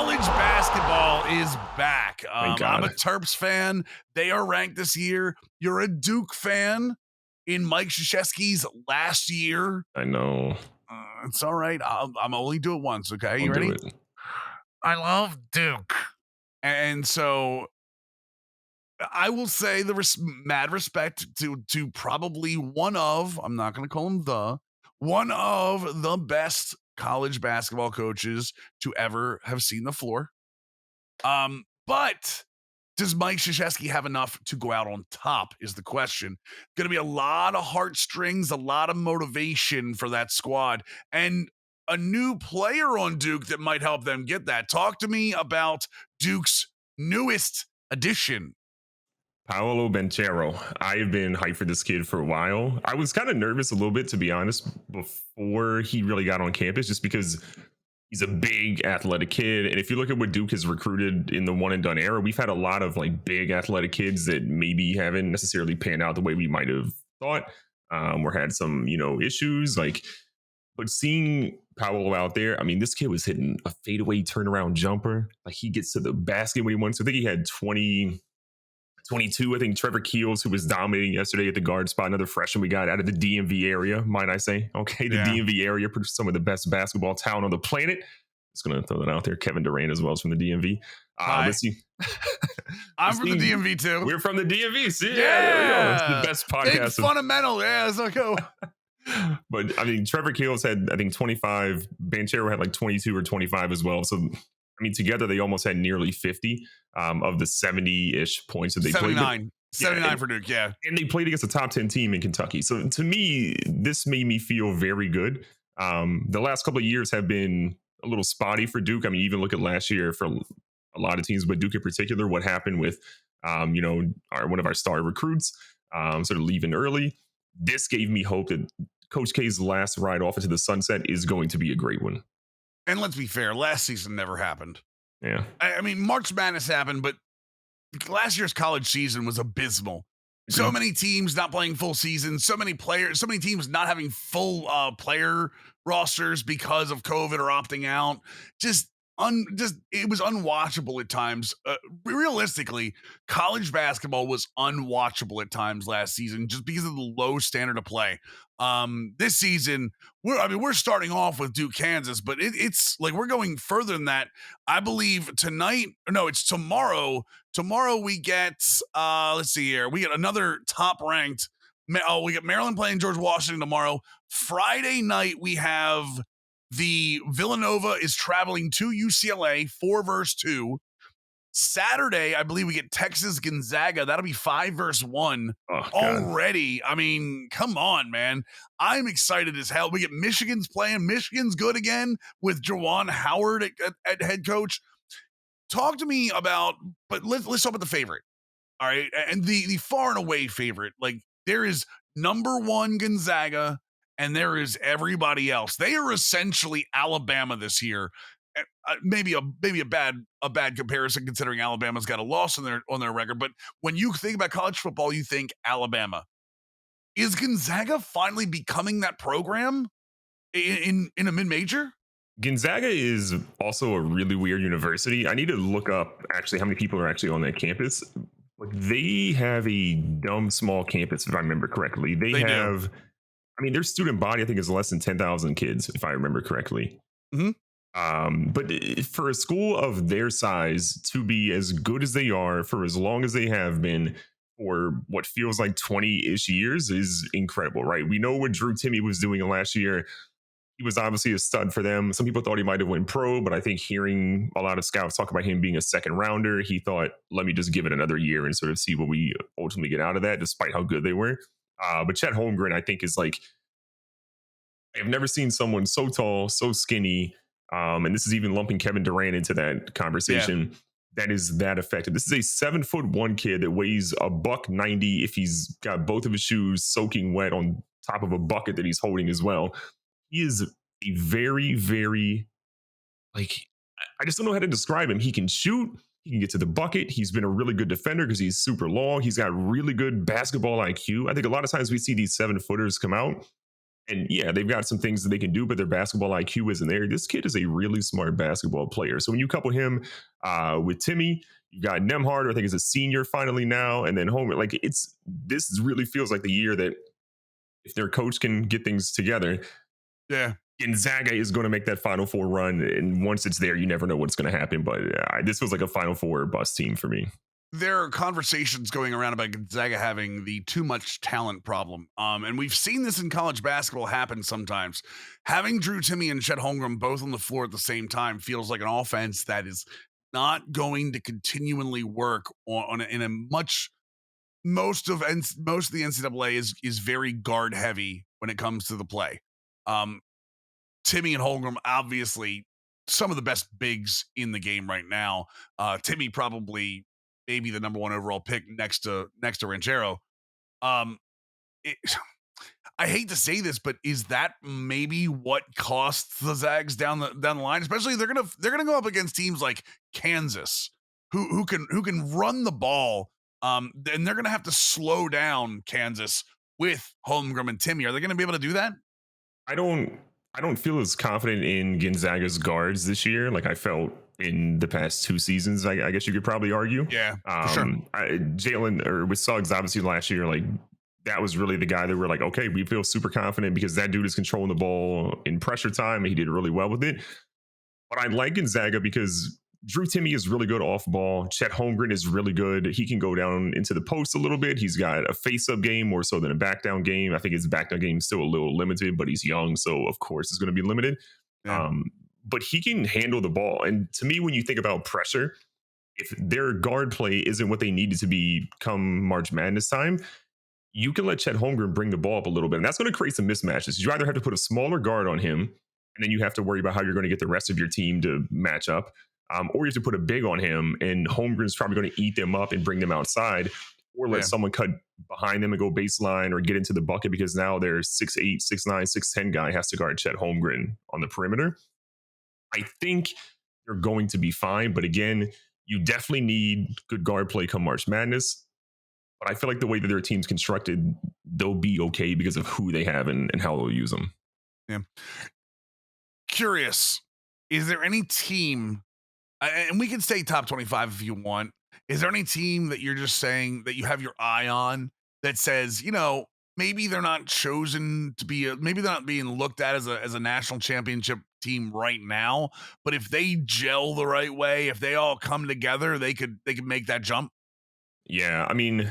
college basketball is back. Thank I'm a God. Terps fan. They are ranked this year. You're a Duke fan in Mike Krzyzewski's last year. I know. It's all right. I'm only do it once. Okay, I'll you do ready? it. I love Duke, and so I will say mad respect to probably one of. I'm not going to call him one of the best college basketball coaches to ever have seen the floor. But does Mike Krzyzewski have enough to go out on top is the question. Going to be a lot of heartstrings, a lot of motivation for that squad, and a new player on Duke that might help them get that. Talk to me about Duke's newest addition. Paolo Bentero. I've been hyped for this kid for a while. I was kind of nervous a little bit, to be honest, before he really got on campus, just because he's a big athletic kid. And if you look at what Duke has recruited in the one and done era, we've had a lot of like big athletic kids that maybe haven't necessarily panned out the way we might have thought, or had some, issues. But seeing Paolo out there, I mean, this kid was hitting a fadeaway turnaround jumper. Like he gets to the basket when he wants. So I think he had 22. I think Trevor Keels, who was dominating yesterday at the guard spot, another freshman we got out of the DMV area, might I say. Okay, the DMV area produced some of the best basketball talent on the planet. Just going to throw that out there. Kevin Durant as well is from the DMV. Let's see. I'm from the DMV too. We're from the DMV. See? Yeah. It's the best podcast. Big fundamental. Yeah, so go. But I mean, Trevor Keels had, I think, 25. Banchero had like 22 or 25 as well. So, I mean, together they almost had nearly 50 of the 70-ish points that they 79. played. 79 for Duke, yeah. And they played against a top 10 team in Kentucky. So to me, this made me feel very good. The last couple of years have been a little spotty for Duke. I mean, even look at last year for a lot of teams, but Duke in particular, what happened with, one of our star recruits sort of leaving early. This gave me hope that Coach K's last ride off into the sunset is going to be a great one. And let's be fair, last season never happened. Yeah. I mean, March Madness happened, but last year's college season was abysmal. So many teams not playing full season, so many teams not having full player rosters because of COVID or opting out. It was unwatchable at times. Realistically, college basketball was unwatchable at times last season just because of the low standard of play. This season, we're starting off with Duke, Kansas, but it's like we're going further than that. I believe it's tomorrow. Tomorrow we get let's see here. We get another top ranked. We get Maryland playing George Washington tomorrow. Friday night we have the Villanova is traveling to UCLA 4-2. Saturday, I believe we get Texas Gonzaga. That'll be 5-1 already. I mean, come on, man. I'm excited as hell. We get Michigan's playing. Michigan's good again with Juwan Howard at head coach. Talk to me about, but let's talk about the favorite. All right. And the far and away favorite. Like there is number one Gonzaga and there is everybody else. They are essentially Alabama this year. Maybe a bad comparison considering Alabama's got a loss on their record. But when you think about college football, you think Alabama. Is Gonzaga finally becoming that program in a mid-major? Gonzaga is also a really weird university. I need to look up actually how many people are actually on that campus. They have a dumb small campus, if I remember correctly. They have, do. I mean, their student body, I think, is less than 10,000 kids, if I remember correctly. Mm-hmm. But for a school of their size to be as good as they are for as long as they have been for what feels like 20-ish years is incredible, right? We know what Drew Timme was doing last year. He was obviously a stud for them. Some people thought he might have went pro, but I think hearing a lot of scouts talk about him being a second rounder, he thought, let me just give it another year and sort of see what we ultimately get out of that, despite how good they were. But Chet Holmgren, I think, is like, I've never seen someone so tall, so skinny, and this is even lumping Kevin Durant into that conversation, that is that effective. This is a 7'1" kid that weighs $190 if he's got both of his shoes soaking wet on top of a bucket that he's holding as well. He is a very, very, I just don't know how to describe him. He can shoot. He can get to the bucket. He's been a really good defender because he's super long. He's got really good basketball IQ. I think a lot of times we see these 7-footers come out And yeah, they've got some things that they can do, but their basketball IQ isn't there. This kid is a really smart basketball player. So when you couple him with Timmy, you've got Nemhard, who I think is a senior finally now, and then Homer. Like this really feels like the year that if their coach can get things together, Yeah. Gonzaga is going to make that Final Four run. And once it's there, you never know what's going to happen. But this feels like a Final Four bust team for me. There are conversations going around about Gonzaga having the too much talent problem. And we've seen this in college basketball happen sometimes. Having Drew Timmy and Chet Holmgren both on the floor at the same time feels like an offense that is not going to continually work in a much most of the NCAA is very guard heavy when it comes to the play. Um, Timmy and Holmgren, obviously, some of the best bigs in the game right now. Timmy probably maybe the number one overall pick next to Ranchero. Um, it, I hate to say this, but is that maybe what costs the Zags down the line? Especially they're gonna go up against teams like Kansas, who can run the ball. And they're gonna have to slow down Kansas with Holmgren and Timmy. Are they gonna be able to do that? I don't I don't feel as confident in Gonzaga's guards this year like I felt in the past two seasons. I guess you could probably argue. Yeah, for sure. Jalen or with Suggs obviously last year, like that was really the guy that we're like, okay, we feel super confident because that dude is controlling the ball in pressure time and he did really well with it. But I like Gonzaga because Drew Timmy is really good off ball. Chet Holmgren is really good. He can go down into the post a little bit. He's got a face up game more so than a back down game. I think his back down game is still a little limited, but he's young. So, of course, it's going to be limited. Yeah, Um, but he can handle the ball. And to me, when you think about pressure, if their guard play isn't what they needed to be come March Madness time, you can let Chet Holmgren bring the ball up a little bit. And that's going to create some mismatches. You either have to put a smaller guard on him, and then you have to worry about how you're going to get the rest of your team to match up. Or you have to put a big on him, and Holmgren's probably going to eat them up and bring them outside, or let yeah. someone cut behind them and go baseline or get into the bucket because now their 6'8, 6'9, 6'10 guy has to guard Chet Holmgren on the perimeter. I think they're going to be fine. But again, you definitely need good guard play come March Madness. But I feel like the way that their team's constructed, they'll be okay because of who they have and how they'll use them. Yeah. Curious, is there any team, and we can say top 25 if you want, is there any team that you're just saying that you have your eye on that says, maybe they're not chosen to be, maybe they're not being looked at as a national championship team right now, but if they gel the right way, if they all come together, they could make that jump? Yeah, I mean,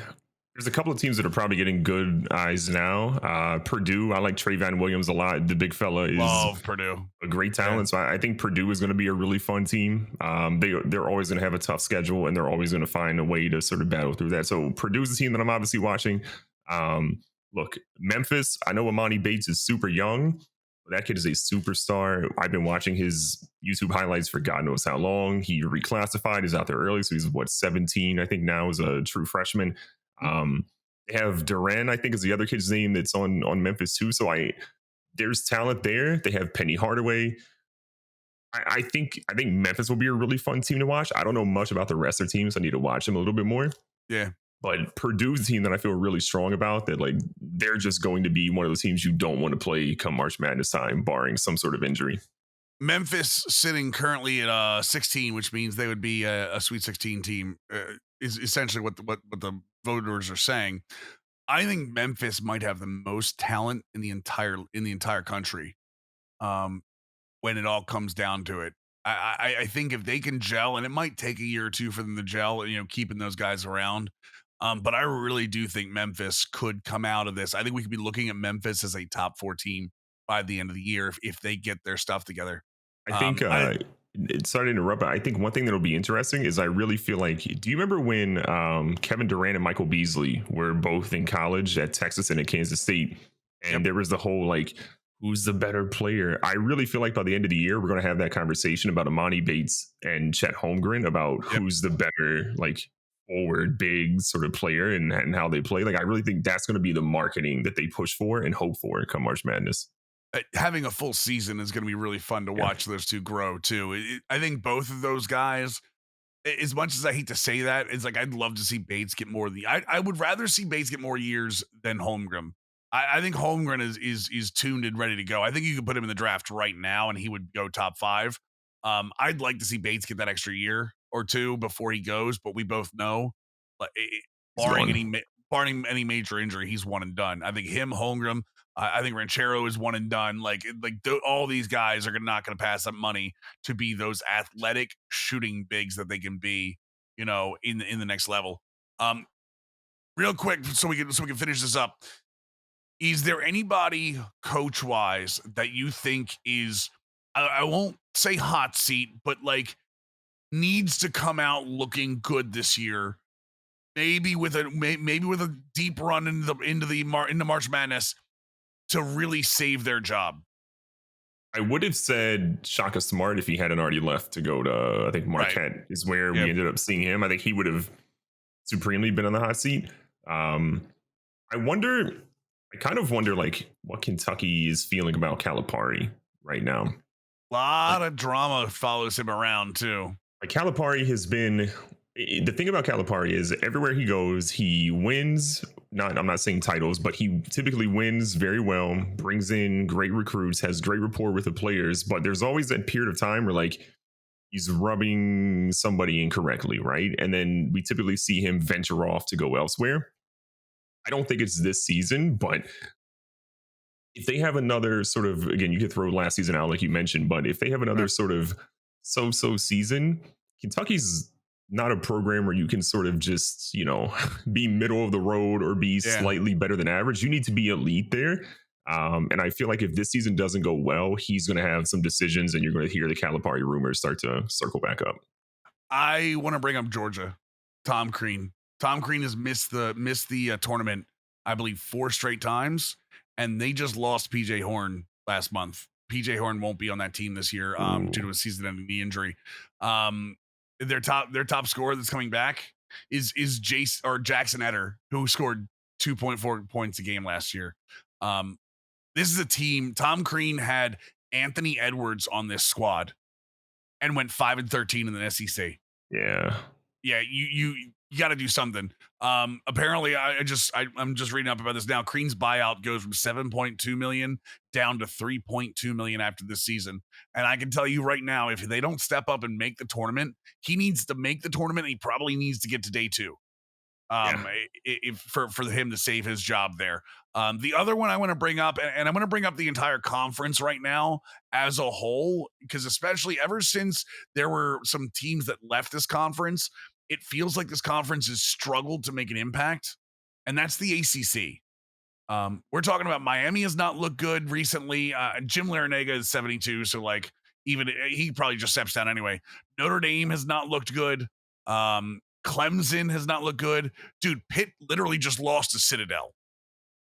there's a couple of teams that are probably getting good eyes now. Purdue, I like Trayvon Williams a lot. The big fella is Love Purdue. a great Yeah. talent. So I think Purdue is going to be a really fun team. They're always going to have a tough schedule, and they're always going to find a way to sort of battle through that. So Purdue's a team that I'm obviously watching. Look, Memphis. I know Amani Bates is super young, but that kid is a superstar. I've been watching his YouTube highlights for God knows how long. He reclassified. He's out there early, so he's 17, I think now, as a true freshman. They have Duran, I think is the other kid's name that's on Memphis too. So there's talent there. They have Penny Hardaway. I think Memphis will be a really fun team to watch. I don't know much about the rest of their teams. I need to watch them a little bit more. Yeah. But Purdue's a team that I feel really strong about, that like they're just going to be one of those teams you don't want to play come March Madness time, barring some sort of injury. Memphis sitting currently at 16, which means they would be a Sweet 16 team, is essentially what the voters are saying. I think Memphis might have the most talent in the entire country. When it all comes down to it, I think if they can gel, and it might take a year or two for them to gel, keeping those guys around. But I really do think Memphis could come out of this. I think we could be looking at Memphis as a top 4 team by the end of the year if they get their stuff together. I think sorry to interrupt, but I think one thing that'll be interesting is I really feel like, do you remember when Kevin Durant and Michael Beasley were both in college at Texas and at Kansas State? And there was the whole like, who's the better player? I really feel like by the end of the year, we're going to have that conversation about Amani Bates and Chet Holmgren about who's the better like forward big sort of player and how they play. Like, I really think that's going to be the marketing that they push for and hope for come March Madness. Having a full season is going to be really fun to watch those two grow too. I think both of those guys, as much as I hate to say that, it's like I'd love to see Bates get more. I would rather see Bates get more years than Holmgren. I think Holmgren is tuned and ready to go. I think you could put him in the draft right now, and he would go top 5. I'd like to see Bates get that extra year or two before he goes, but we both know, like, He's gone. barring any major injury, he's one and done. I think him, Holmgren, I think Ranchero is one and done. All these guys are not going to pass up money to be those athletic shooting bigs that they can be, in the next level. Um, Real quick, so we can finish this up. Is there anybody coach wise that you think is, I won't say hot seat, but like needs to come out looking good this year? Maybe with a deep run into March Madness to really save their job. I would have said Shaka Smart if he hadn't already left to go to, I think Right. Marquette is where Yep. we ended up seeing him. I think he would have supremely been on the hot seat. I wonder, I kind of wonder like what Kentucky is feeling about Calipari right now. A Like, lot of drama follows him around too. Calipari has been, the thing about Calipari is everywhere he goes, he wins. I'm not saying titles, but he typically wins very well, brings in great recruits, has great rapport with the players. But there's always that period of time where like he's rubbing somebody incorrectly, right? And then we typically see him venture off to go elsewhere. I don't think it's this season, but if they have another sort of, again, you could throw last season out like you mentioned, but if they have another Right. sort of so season, Kentucky's not a program where you can sort of just, be middle of the road or be Yeah. slightly better than average. You need to be elite there. And I feel like if this season doesn't go well, he's going to have some decisions and you're going to hear the Calipari rumors start to circle back up. I want to bring up Georgia. Tom Crean. Tom Crean has missed the tournament, I believe, 4 straight times, and they just lost PJ Horn last month. PJ Horn won't be on that team this year due to a season-ending knee injury. Their top scorer that's coming back is Jackson Etter, who scored 2.4 points a game last year. This is a team. Tom Crean had Anthony Edwards on this squad and went 5-13 in the SEC. Yeah. Yeah, you got to do something. Apparently, I'm just reading up about this now. Crean's buyout goes from 7.2 million down to 3.2 million after this season. And I can tell you right now, if they don't step up and make the tournament, he needs to make the tournament. And he probably needs to get to day 2. For him to save his job there. The other one I want to bring up, and I'm going to bring up the entire conference right now as a whole, because especially ever since there were some teams that left this conference, it feels like this conference has struggled to make an impact, and that's the ACC. We're talking about Miami has not looked good recently. Jim Larinaga is 72, so like even he probably just steps down anyway. Notre Dame has not looked good. Clemson has not looked good. Dude, Pitt literally just lost to Citadel.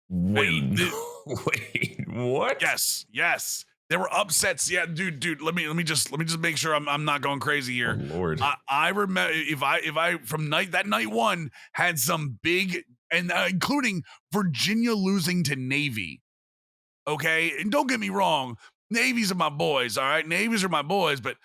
Wait, wait, what? Yes. There were upsets. Yeah, dude. Let me just make sure I'm not going crazy here. Oh, Lord. I remember if I from night 1 had some big, and including Virginia losing to Navy. Okay, and don't get me wrong, Navies are my boys. All right, Navies are my boys, but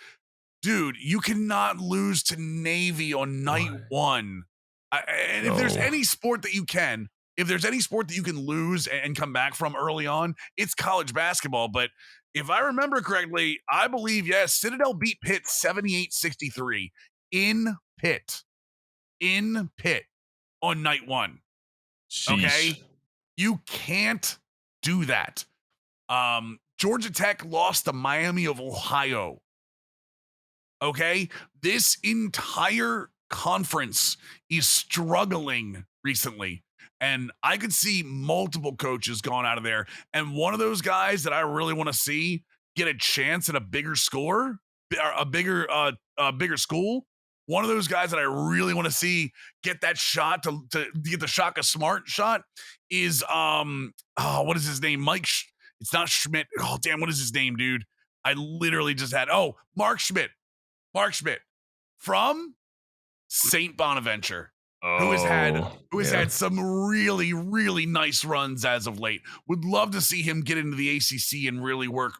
dude, you cannot lose to Navy on night 1. And if there's any sport that you can, lose and come back from early on, it's college basketball. But if I remember correctly, I believe, yes, Citadel beat Pitt 78-63 in Pitt on night 1. Sheesh. Okay, you can't do that. Georgia Tech lost to Miami of Ohio. Okay, this entire conference is struggling recently, and I could see multiple coaches going out of there. And one of those guys that I really want to see get a chance at a bigger score, a bigger school. One of those guys that I really want to see get that shot to get the Shaka Smart shot is what is his name? It's not Schmidt. Oh damn, what is his name, dude? I literally just had Mark Schmidt from St. Bonaventure, who has had some really, really nice runs as of late. Would love to see him get into the ACC and really work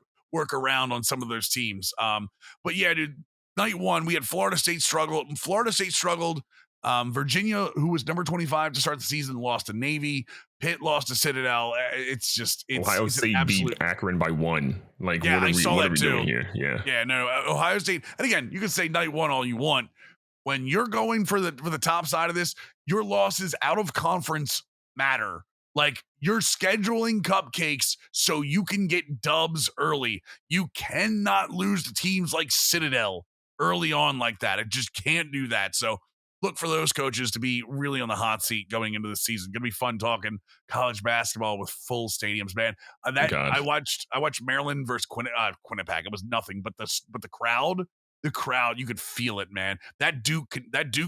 around on some of those teams. But yeah, dude, night 1 we had Florida State struggled. Virginia, who was number 25 to start the season, lost to Navy. Pitt lost to Citadel. It's just Ohio it's an State beat absolute. Akron by 1. Like, Yeah, I saw what that are we too. doing here? Yeah. Yeah, no, Ohio State. And again, you can say night one all you want. When you're going for the top side of this, your losses out of conference matter. Like, you're scheduling cupcakes so you can get dubs early. You cannot lose to teams like Citadel early on like that. It just can't do that. So look for those coaches to be really on the hot seat going into the season. Gonna be fun talking college basketball with full stadiums, man. That God. I watched Maryland versus Quinnipiac. It was nothing, but the crowd, you could feel it, man. That Duke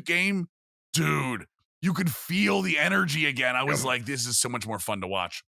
game, dude, you could feel the energy again. I was like, this is so much more fun to watch.